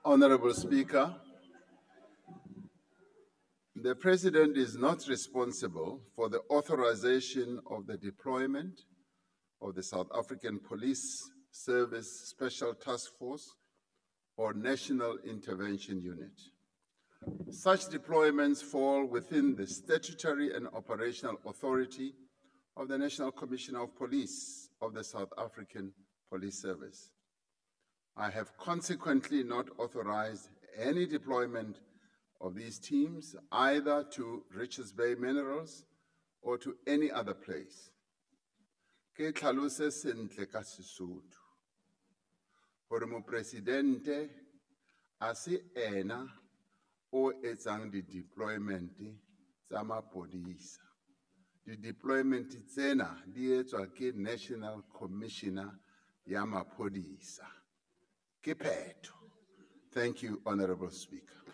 Honorable Speaker, the President is not responsible for the authorization of the deployment of the South African Police Service Special Task Force or National Intervention Unit. Such deployments fall within the statutory and operational authority of the National Commissioner of Police of the South African Police Service. I have consequently not authorized any deployment of these teams either to Richards Bay Minerals or to any other place. Ke tlhalose sentle ka Sesotho gore Mopresidente a se ena o etsang di-deployment tsa mapodisa. Di-deployment tsena di etswa ke National Commissioner ya Maphodisa. Ke phetho. Thank you, Honorable Speaker.